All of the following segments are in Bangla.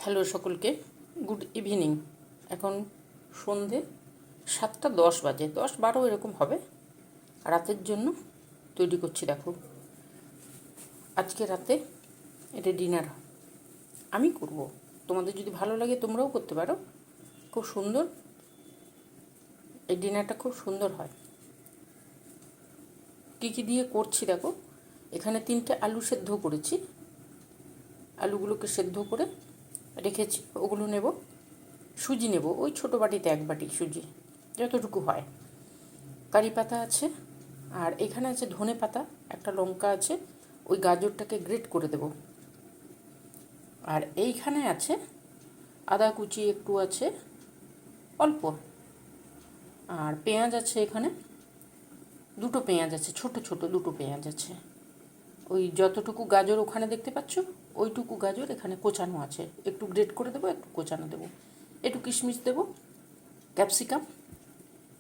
হ্যালো সকলকে, গুড ইভিনিং। এখন সন্ধে 7:10 বাজে, 10-12 এরকম হবে। রাতের জন্য তৈরি করছি। দেখো, আজকে রাতে এটা ডিনার আমি করব। তোমাদের যদি ভালো লাগে তোমরাও করতে পারো। খুব সুন্দর, এই ডিনারটা খুব সুন্দর হয়। কী কী দিয়ে করছি দেখো। এখানে 3টে আলু সেদ্ধ করেছি, আলুগুলোকে সেদ্ধ করে রেখেছি। ওগুলো নেব। সুজি নেব, ওই ছোটো বাটিতে 1 বাটি সুজি, যতটুকু হয়। কারি পাতা আছে, আর এখানে আছে ধনে পাতা, একটা লঙ্কা আছে। ওই গাজরটাকে গ্রেট করে দেব। আর এইখানে আছে আদা কুচি একটু আছে, অল্প। আর পেঁয়াজ আছে, এখানে 2টো পেঁয়াজ আছে, ছোট ছোট 2টো পেঁয়াজ আছে। ওই যতটুকু গাজর ওখানে দেখতে পাচ্ছ, ওইটুকু গাজর এখানে কোচানো আছে। একটু গ্রেট করে দেবো, একটু কোচানো দেবো। একটু কিশমিশ দেবো, ক্যাপসিকাম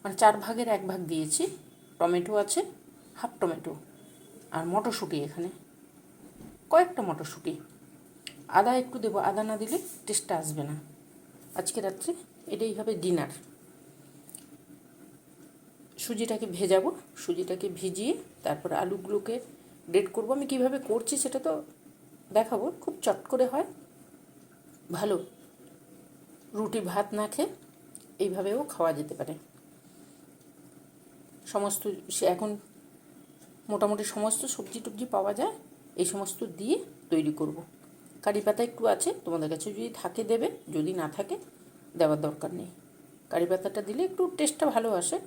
মানে 4 ভাগের 1 ভাগ দিয়েছি। টমেটো আছে, হাফ টমেটো। আর মটরশুঁটি, এখানে কয়েকটা মটরশুঁটি। আদা একটু দেবো, আদা না দিলে টেস্টটা আসবে না। আজকে রাত্রে এটাই হবে ডিনার। সুজিটাকে ভেজাবো, সুজিটাকে ভিজিয়ে তারপর আলুগুলোকে গ্রেট করবো। আমি কীভাবে করছি সেটা তো দেখাবো। খুব চট করে হয়, ভালো। রুটি ভাত না খেয়ে এইভাবেও খাওয়া যেতে পারে। সমস্ত এখন মোটামুটি সমস্ত সবজি টবজি পাওয়া যায়, এই সমস্ত দিয়ে তৈরি করব। কারি পাতা একটু আছে, তোমাদের কাছে যদি থাকে দেবে, যদি না থাকে দেওয়ার দরকার নেই। কারি পাতাটা দিলে একটু টেস্টটা ভালো আসে।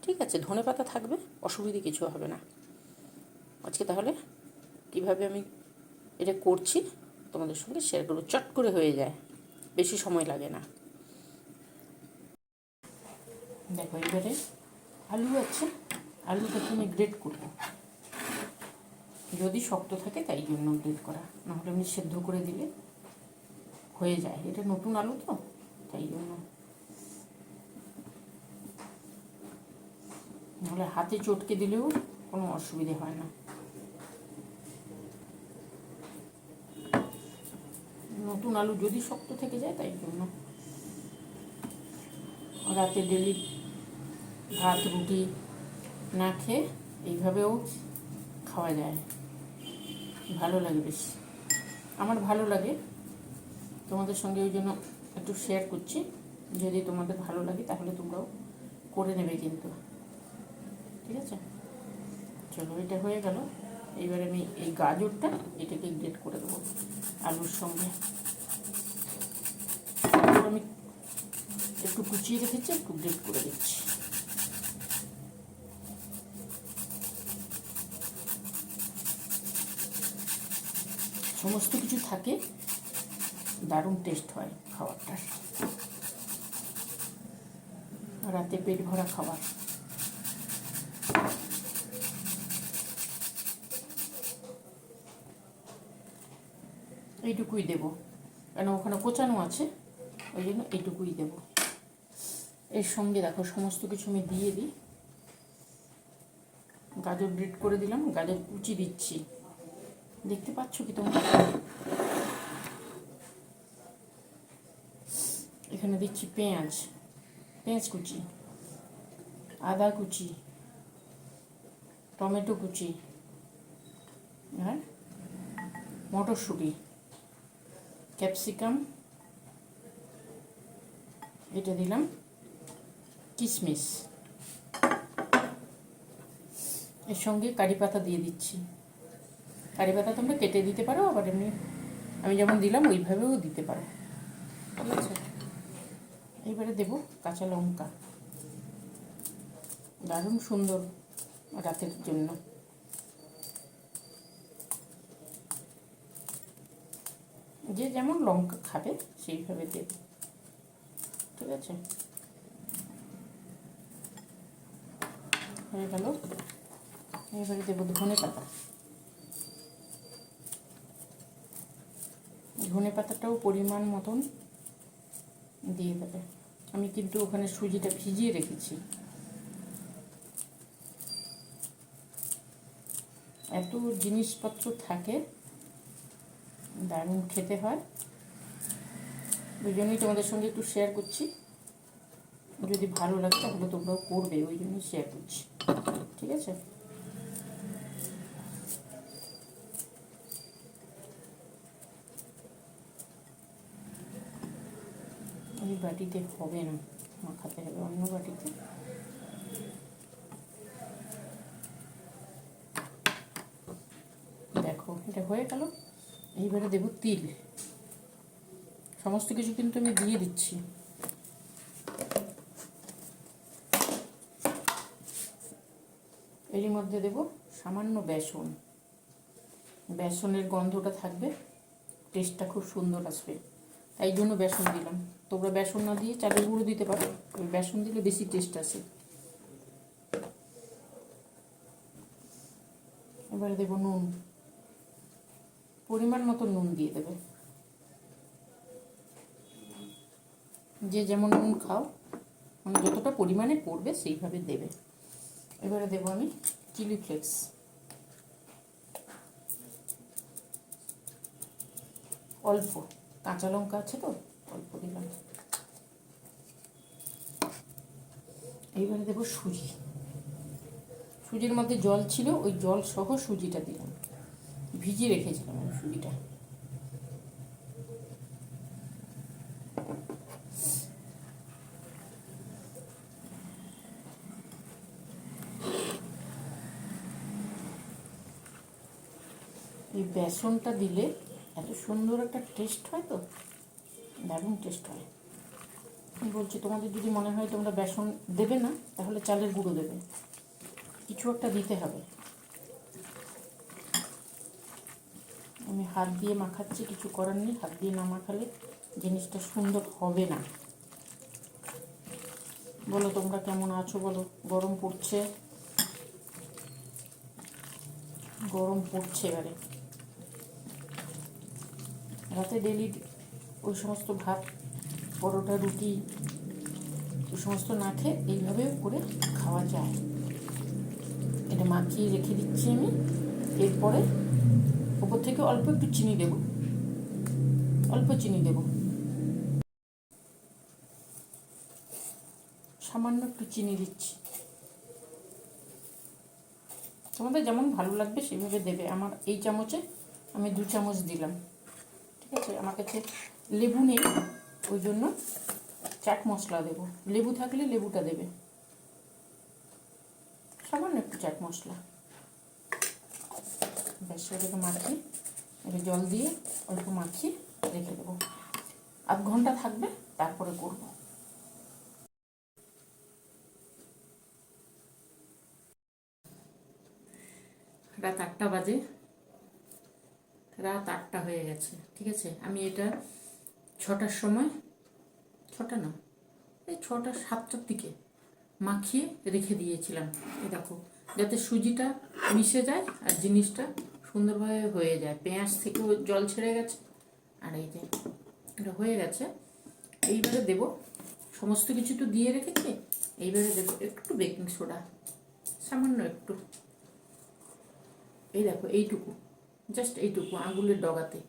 ঠিক আছে, ধনে পাতা থাকবে, অসুবিধে কিছু হবে না। আজকে তাহলে কিভাবে আমি এটা করছি তোমাদের সঙ্গে শেয়ার করবো। চট করে হয়ে যায়, বেশি সময় লাগে না। দেখো, এবারে আলু আছে, আলুটাকে আমি গ্রেট করবো। যদি শক্ত থাকে তাই জন্য গ্রেট করা, নাহলে আমি সেদ্ধ করে দিলে হয়ে যায়। এটা নতুন আলু তো, তাই জন্য। নাহলে হাতে চটকে দিলেও কোনো অসুবিধে হয় না। নতুন আলু যদি শক্ত থেকে যায় তাই জন্য। রাতে ডেলি ভাত রুটি না খেয়ে এইভাবেও খাওয়া যায়, ভালো লাগে বেশ। আমার ভালো লাগে, তোমাদের সঙ্গে ওই জন্য একটু শেয়ার করছি। যদি তোমাদের ভালো লাগে তাহলে তোমরাও করে নেবে কিন্তু, ঠিক আছে। চলো, এটা হয়ে গেল। এইবার আমি এই গাজরটা এটাকে গ্রেট করে দেবো আলুর সঙ্গে। আমি একটু কুচিয়ে রেখেছি, একটু গ্রেট করে দিচ্ছি। সমস্ত কিছু থাকে, দারুণ টেস্ট হয় খাবারটার। রাতে পেট ভরা খাবার। এইটুকুই দেবো, কেন ওখানে কোচানো আছে, ওই জন্য এইটুকুই দেবো। এর সঙ্গে দেখো সমস্ত কিছু আমি দিয়ে দিই। গাজর গ্রেট করে দিলাম, গাজর কুচি দিচ্ছি, দেখতে পাচ্ছ কি তোমরা? এখানে দিচ্ছি পেঁয়াজ, পেঁয়াজ কুচি, আদা কুচি, টমেটো কুচি, আর মটরশুঁটি, ক্যাপসিকাম, এটা দিলাম, কিশমিশ। এর সঙ্গে কারি পাতা দিয়ে দিচ্ছি। কারি পাতা তোমরা কেটে দিতে পারো, আবার এমনি আমি যেমন দিলাম ওইভাবেও দিতে পারো, ঠিক আছে। এইবারে দেবো কাঁচা লঙ্কা, দারুণ সুন্দর রাতের জন্য। যে যেমন লঙ্কা খাবে সেইভাবে দেবে, ঠিক আছে। হয়ে গেল। এবারে দেবো ধনে পাতা। ধনে পাতাটাও পরিমাণ মতন দিয়ে দেবে। আমি কিন্তু ওখানে সুজিটা ভিজিয়ে রেখেছি। এত জিনিসপত্র থাকে, দারুণ খেতে হয়। ওই জন্যই তোমাদের সঙ্গে একটু শেয়ার করছি, যদি ভালো লাগে তাহলে তোমরাও করবে, ওই জন্যই শেয়ার করছি, ঠিক আছে। ওই বাটিতে হবে না, মাখাতে হবে অন্য বাটিতে। দেখো এটা হয়ে গেল। এইবারে দেবো তিল। সমস্ত কিছু কিন্তু আমি দিয়ে দিচ্ছি। এরই মধ্যে দেব সামান্য বেসন। বেসনের গন্ধটা থাকবে, টেস্টটা খুব সুন্দর আসবে, তাই জন্য বেসন দিলাম। তোমরা বেসন না দিয়ে চালের গুঁড়ো দিতে পারো, বেসন দিলে বেশি টেস্ট আসে। এবারে দেবো নুন, পরিমাণ মতো নুন দিয়ে দেবে, যে যেমন নুন খাও মানে যতটা পরিমাণে পড়বে সেইভাবে দেবে। এবারে দেবো আমি চিলি ফ্লেক্স, অল্প, কাঁচা লঙ্কা আছে তো অল্প দিলাম। এইবারে দেবো সুজি। সুজির মধ্যে জল ছিল, ওই জল সহ সুজিটা দিলাম, ভিজিয়ে রেখেছিলাম আমি সুজিটা। এই বেসনটা দিলে এত সুন্দর একটা টেস্ট হয়, তো দারুণ টেস্ট হয়। আমি বলছি তোমাদের যদি মনে হয় তোমরা বেসন দেবে না, তাহলে চালের গুঁড়ো দেবে, কিছু একটা দিতে হবে। আমি হাত দিয়ে মাখাচ্ছি, কিছু করার নেই, হাত দিয়ে না মাখালে জিনিসটা সুন্দর হবে না। বলো তোমরা কেমন আছো বলো। গরম পড়ছে, গরম পড়ছে। এবারে রাতে ডেলি ওই সমস্ত ভাত, পরোটা, রুটি ওই সমস্ত না খেয়ে এইভাবেও করে খাওয়া যায়। এটা মাখিয়ে রেখে দিচ্ছি আমি। এরপরে ওপর থেকে অল্প একটু চিনি দেব, অল্প চিনি দেব, সামান্য একটু চিনি দিচ্ছি। তোমাদের যেমন ভালো লাগবে সেভাবে দেবে। আমার এই চামচে আমি 2 চামচ দিলাম, ঠিক আছে। আমার কাছে লেবু নেই, ওই জন্য চাট মশলা দেবো। লেবু থাকলে লেবুটা দেবে, সামান্য একটু চাট মশলা। ব্যাস এটাকে মাখিয়ে, এটা জল দিয়ে অল্প মাখিয়ে রেখে দেবো। আধ ঘন্টা থাকবে, তারপরে করব। রাত 8টা বাজে, রাত 8টা হয়ে গেছে, ঠিক আছে। আমি এটা 6টার সময়, 6টা না, এই 6টা 7টার দিকে মাখিয়ে রেখে দিয়েছিলাম। এই দেখো, যাতে সুজিটা মিশে যায় আর জিনিসটা সুন্দরভাবে হয়ে যায়। পেঁয়াজ থেকেও জল ছেড়ে গেছে, আর এই যে এটা হয়ে গেছে। এইবারে দেব, সমস্ত কিছু তো দিয়ে রেখেছি, এইবারে দেবো একটু বেকিং সোডা, সামান্য একটু। এই দেখো এইটুকু, জাস্ট এইটুকু আঙুলের ডগাতে।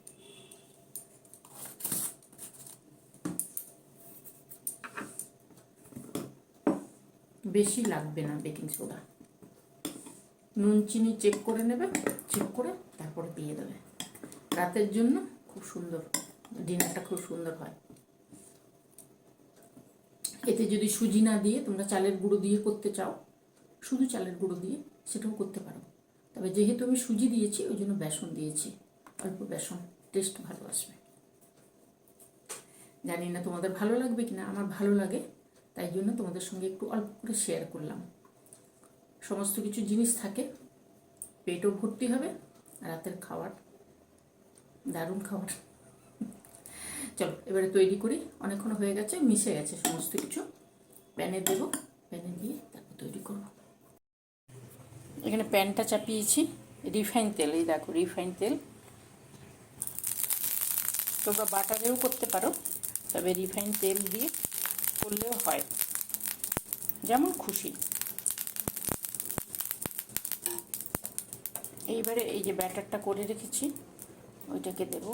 বেশি লাগবে না বেকিং সোডা। নুন চিনি চেক করে নেবে, চেক করে তারপরে দিয়ে দেবে। রাতের জন্য খুব সুন্দর, ডিনারটা খুব সুন্দর হয়। এতে যদি সুজি না দিয়ে তোমরা চালের গুঁড়ো দিয়ে করতে চাও, শুধু চালের গুঁড়ো দিয়ে সেটাও করতে পারো। তবে যেহেতু আমি সুজি দিয়েছি ওই জন্য বেসন দিয়েছি, অল্প বেসন, টেস্ট ভালো আসবে। জানি না তোমাদের ভালো লাগবে কিনা, আমার ভালো লাগে, তাই জন্য তোমাদের সঙ্গে একটু অল্প করে শেয়ার করলাম। সমস্ত কিছু জিনিস থাকে, পেটও ভর্তি হবে, রাতের খাবার দারুণ খাবার। চলো এবারে তৈরি করি, অনেকক্ষণ হয়ে গেছে, মিশে গেছে সমস্ত কিছু। প্যানে দেবো, প্যানে দিয়ে তারপর তৈরি করব। এখানে প্যানটা চাপিয়েছি, রিফাইন তেল, এই দেখো রিফাইন তেল। তোমরা বাটারেও করতে পারো, তবে রিফাইন তেল দিয়ে করলেও হয়, যেমন খুশি। এইবারে এই যে ব্যাটারটা করে রেখেছি ওইটাকে দেব।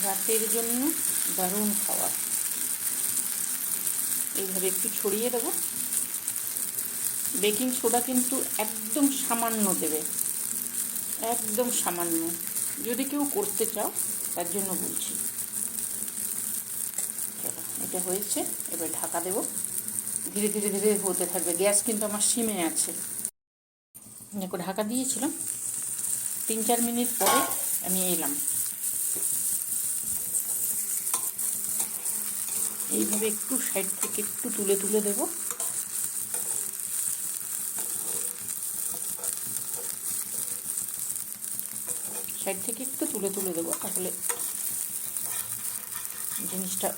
রাতের জন্য দারুণ খাবার। এইভাবে একটু ছড়িয়ে দেবো। বেকিং সোডা কিন্তু একদম সামান্য দেবে, একদম সামান্য, যদি কেউ করতে চাও তার জন্য বলছি। চলো, এটা হয়েছে, এবার ঢাকা দেবো। ধীরে ধীরে ধীরে হতে থাকবে। গ্যাস কিন্তু আমার সিমে আছে। দেখো ঢাকা দিয়েছিলাম, 3-4 মিনিট পরে আমি এলাম। এইভাবে একটু সাইড থেকে একটু তুলে তুলে দেবো। সাইড থেকে একটু তুলে তুলে দেবো, তাহলে জিনিসটা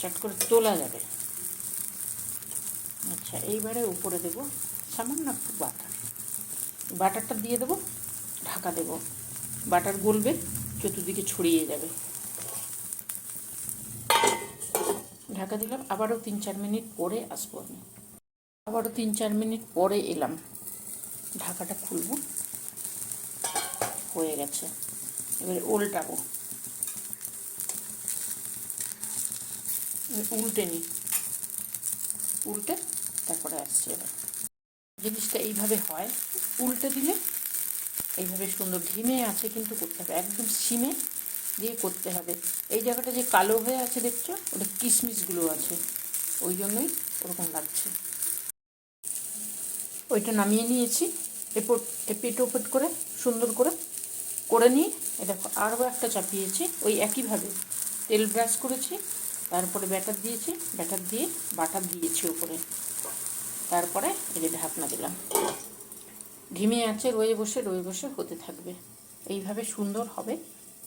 চট করে তোলা যাবে। আচ্ছা, এইবারে উপরে দেবো সামান্য একটু বাটার। বাটারটা দিয়ে দেবো, ঢাকা দেবো। বাটার গলবে, চতুর্দিকে ছড়িয়ে যাবে। ঢাকা দিলাম। আবারও 3-4 মিনিট পরে আসবো আমি। আবারও 3-4 মিনিট পরে এলাম। ঢাকাটা খুলবো। হয়ে গেছে। এবারে উল্টাবো। উল্টে নিই, উল্টে তারপরে আসছে। এবার জিনিসটা এইভাবে হয়, উল্টে দিলে এইভাবে সুন্দর। ধিমে আছে কিন্তু করতে হবে, একদম সিমে দিয়ে করতে হবে। এই জায়গাটা যে কালো হয়ে আছে দেখছো, ওটা কিশমিশগুলো আছে, ওই জন্যই ওরকম লাগছে। ওইটা নামিয়ে নিয়েছি। এপিট ওপিট করে সুন্দর করে করে নিয়ে দেখো আরও একটা চাপিয়েছি। ওই একইভাবে তেল ব্রাশ করেছি, তারপরে ব্যাটার দিয়েছি, ব্যাটার দিয়ে বাটার দিয়েছি উপরে, তারপরে এই যে ঢাকনা দিলাম। ধিমে আছে রয়ে বসে হতে থাকবে। এইভাবে সুন্দর হবে,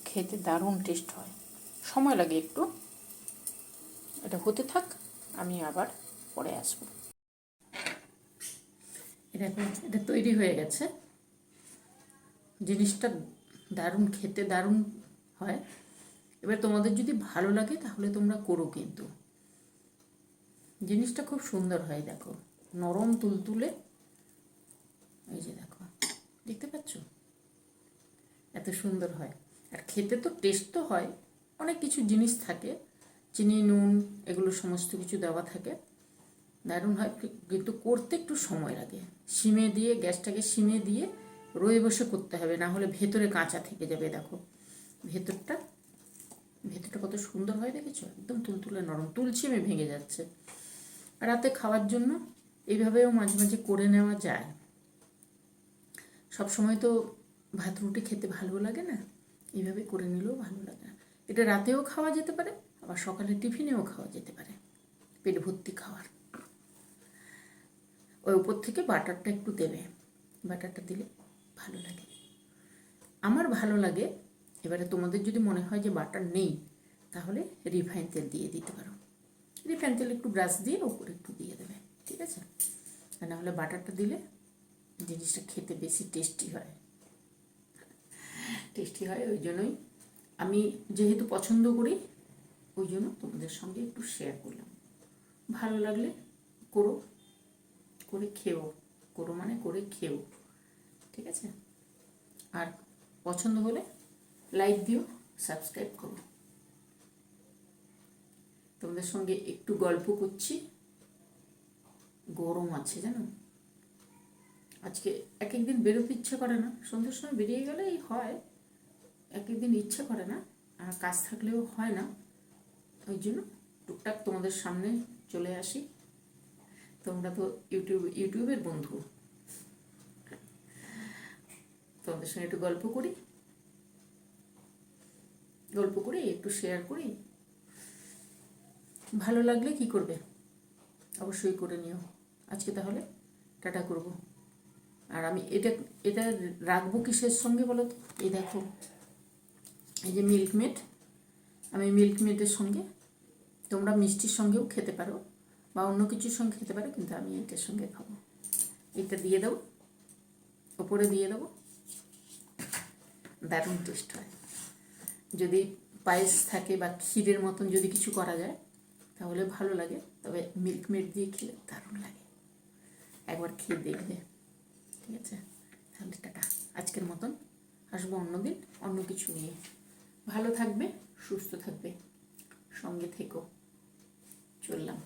খেতে দারুণ টেস্ট হয়। সময় লাগে একটু। এটা হতে থাক, আমি আবার পরে আসবো। এটা তৈরি হয়ে গেছে। জিনিসটা দারুণ, খেতে দারুণ হয়। এবার তোমাদের যদি ভালো লাগে তাহলে তোমরা করো, কিন্তু জিনিসটা খুব সুন্দর হয়। দেখো নরম তুলতুলে, এই যে দেখো, দেখতে পাচ্ছ এত সুন্দর হয়। আর খেতে তো টেস্ট তো হয়, অনেক কিছু জিনিস থাকে, চিনি নুন এগুলো সমস্ত কিছু দেওয়া থাকে, দারুণ হয়। কিন্তু করতে একটু সময় লাগে। সিমে দিয়ে, গ্যাসটাকে সিমে দিয়ে রয়ে বসে করতে হবে, না হলে ভেতরে কাঁচা থেকে যাবে। দেখো ভেতরটা কত সুন্দর হয়, দেখেছো? একদম তুলতুলে নরম, তুলছিমে ভেঙে যাচ্ছে। রাতে খাওয়ার জন্য এইভাবেও মাঝে মাঝে করে নেওয়া যায়। সব সময় তো ভাত রুটি খেতে ভালো লাগে না, এইভাবে করে নিলেও ভালো লাগে। এটা রাতেও খাওয়া যেতে পারে, আবার সকালে টিফিনেও খাওয়া যেতে পারে, পেট ভর্তি খাওয়ার। ওই উপর থেকে বাটারটা একটু দেবে, বাটারটা দিলে ভালো লাগে। আমার ভালো লাগে। এবারে তোমাদের যদি মনে হয় যে বাটার নেই, তাহলে রিফাইন তেল দিয়ে দিতে পারো। রিফাইন তেল একটু ব্রাশ দিয়ে ওপরে একটু দিয়ে দেবে, ঠিক আছে? আর নাহলে বাটারটা দিলে জিনিসটা খেতে বেশি টেস্টি হয়। ওই জন্যই আমি যেহেতু পছন্দ করি, ওই জন্য তোমাদের সঙ্গে একটু শেয়ার করলাম। ভালো লাগলে করো, করে খেও। করো মানে করে খেও, ঠিক আছে? আর পছন্দ হলে লাইক দিও, সাবস্ক্রাইব করো। তোমাদের সঙ্গে একটু গল্প করছি। গরম আছে জানো, আজকে এক একদিন বেরোতে ইচ্ছে করে না। সন্ধ্যের সময় বেরিয়ে গেলেই হয়, এক একদিন ইচ্ছে করে না, আর কাজ থাকলেও হয় না। ওই জন্য টুকটাক তোমাদের সামনে চলে আসি। তোমরা তো ইউটিউবের বন্ধু, তোমাদের সঙ্গে একটু গল্প করি, একটু শেয়ার করি। ভালো লাগলে কি করবে, অবশ্যই করে নিও। আজকে তাহলে টাটা করব। আর আমি এটা রাখবো কিসের সঙ্গে বলো তো? এই দেখো, এই যে মিল্কমেড, আমি মিল্কমেডের সঙ্গে, তোমরা মিষ্টির সঙ্গেও খেতে পারো বা অন্য কিছুর সঙ্গে খেতে পারো, কিন্তু আমি এটার সঙ্গে খাবো। এটা দিয়ে দেবো, ওপরে দিয়ে দেবো, দারুণ টেস্ট হয়। যদি পায়েস থাকে বা ক্ষীরের মতন যদি কিছু করা যায় তাহলে ভালো লাগে, তবে মিল্কমেড দিয়ে খেলে দারুণ লাগে। একবার খেয়ে দেখবে, ঠিক আছে? তাহলে টাটা। আজকের মতন আসবো অন্যদিন অন্য কিছু নিয়ে। ভালো থাকবে, সুস্থ থাকবে, সঙ্গে থেকো। চললাম।